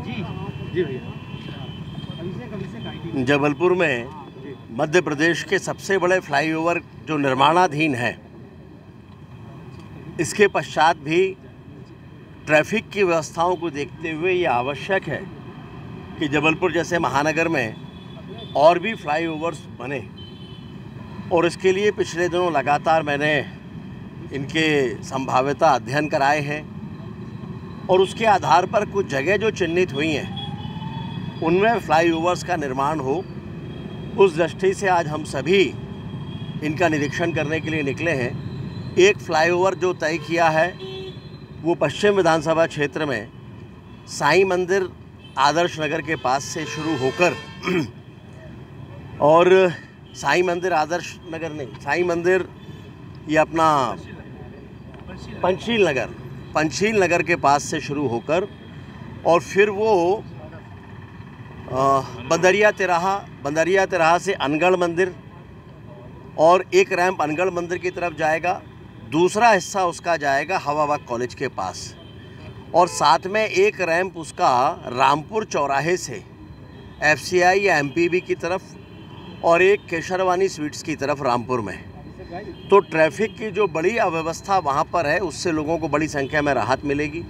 जी भैया। जबलपुर में मध्य प्रदेश के सबसे बड़े फ्लाईओवर जो निर्माणाधीन है, इसके पश्चात भी ट्रैफिक की व्यवस्थाओं को देखते हुए ये आवश्यक है कि जबलपुर जैसे महानगर में और भी फ्लाईओवर्स बने। और इसके लिए पिछले दिनों लगातार मैंने इनके संभाव्यता अध्ययन कराए हैं और उसके आधार पर कुछ जगह जो चिन्हित हुई हैं उनमें फ्लाईओवर्स का निर्माण हो। उस दृष्टि से आज हम सभी इनका निरीक्षण करने के लिए निकले हैं। एक फ्लाईओवर जो तय किया है वो पश्चिम विधानसभा क्षेत्र में साईं मंदिर आदर्श नगर के पास से शुरू होकर और साईं मंदिर आदर्श नगर नहीं, साईं मंदिर ये अपना पंचशील नगर के पास से शुरू होकर और फिर वो बंदरिया तिराहा से अनगढ़ मंदिर और एक रैंप अनगढ़ मंदिर की तरफ जाएगा। दूसरा हिस्सा उसका जाएगा हवाबाग कॉलेज के पास और साथ में एक रैंप उसका रामपुर चौराहे से FCI या MPB की तरफ और एक केशरवानी स्वीट्स की तरफ रामपुर में। तो ट्रैफिक की जो बड़ी अव्यवस्था वहाँ पर है उससे लोगों को बड़ी संख्या में राहत मिलेगी।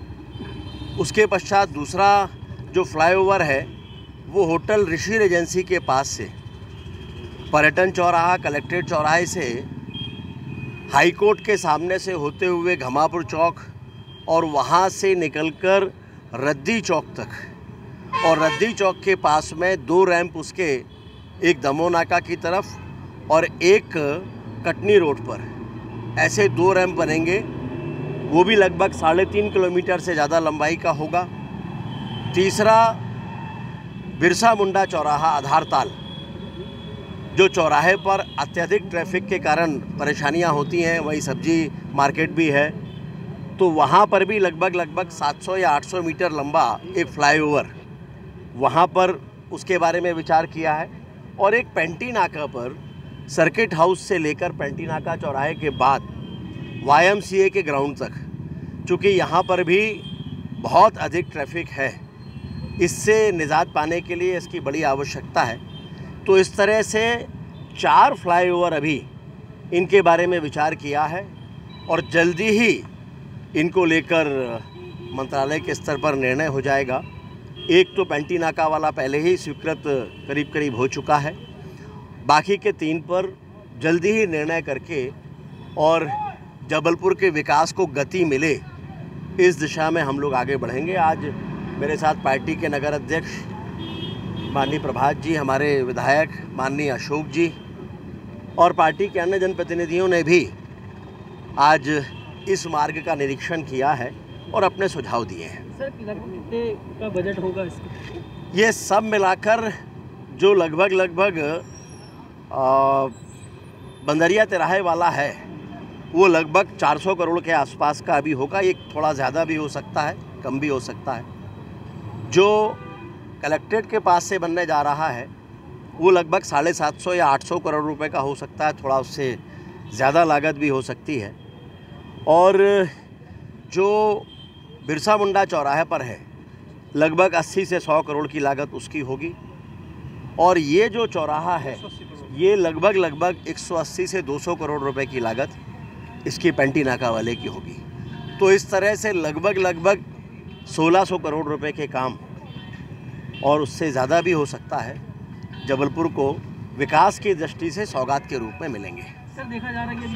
उसके पश्चात दूसरा जो फ्लाईओवर है वो होटल ऋषि रेजेंसी के पास से पर्यटन चौराहा, कलेक्ट्रेट चौराहे से हाई कोर्ट के सामने से होते हुए घमापुर चौक और वहाँ से निकलकर रद्दी चौक तक और रद्दी चौक के पास में दो रैंप उसके, एक दमोह नाका की तरफ और एक कटनी रोड पर, ऐसे दो रैंप बनेंगे। वो भी लगभग 3.5 किलोमीटर से ज़्यादा लंबाई का होगा। तीसरा बिरसा मुंडा चौराहा आधारताल, जो चौराहे पर अत्यधिक ट्रैफिक के कारण परेशानियां होती हैं, वही सब्जी मार्केट भी है, तो वहाँ पर भी लगभग 700 या 800 मीटर लंबा एक फ्लाईओवर वहाँ पर उसके बारे में विचार किया है। और एक पेंटी नाका पर सर्किट हाउस से लेकर पेंटी नाका चौराहे के बाद YMCA के ग्राउंड तक, चूँकि यहाँ पर भी बहुत अधिक ट्रैफिक है, इससे निजात पाने के लिए इसकी बड़ी आवश्यकता है। तो इस तरह से 4 फ्लाईओवर अभी इनके बारे में विचार किया है और जल्दी ही इनको लेकर मंत्रालय के स्तर पर निर्णय हो जाएगा। एक तो पेंटी नाका वाला पहले ही स्वीकृत करीब हो चुका है, बाकी के 3 पर जल्दी ही निर्णय करके और जबलपुर के विकास को गति मिले, इस दिशा में हम लोग आगे बढ़ेंगे। आज मेरे साथ पार्टी के नगर अध्यक्ष माननीय प्रभात जी, हमारे विधायक माननीय अशोक जी और पार्टी के अन्य जनप्रतिनिधियों ने भी आज इस मार्ग का निरीक्षण किया है और अपने सुझाव दिए हैं। सर, कितने का बजट होगा इसका? ये सब मिलाकर जो लगभग बंदरिया तिराहे वाला है वो लगभग 400 करोड़ के आसपास का अभी होगा। ये थोड़ा ज़्यादा भी हो सकता है, कम भी हो सकता है। जो कलेक्ट्रेट के पास से बनने जा रहा है वो लगभग 750 या 800 करोड़ रुपए का हो सकता है, थोड़ा उससे ज़्यादा लागत भी हो सकती है। और जो बिरसा मुंडा चौराहे पर है लगभग 80 से 100 करोड़ की लागत उसकी होगी। और ये जो चौराहा है ये लगभग 180 से 200 करोड़ रुपए की लागत इसकी पेंटी नाका वाले की होगी। तो इस तरह से लगभग 1600 करोड़ रुपए के काम और उससे ज़्यादा भी हो सकता है जबलपुर को विकास की दृष्टि से सौगात के रूप में मिलेंगे। सर, देखा जा रहा है कि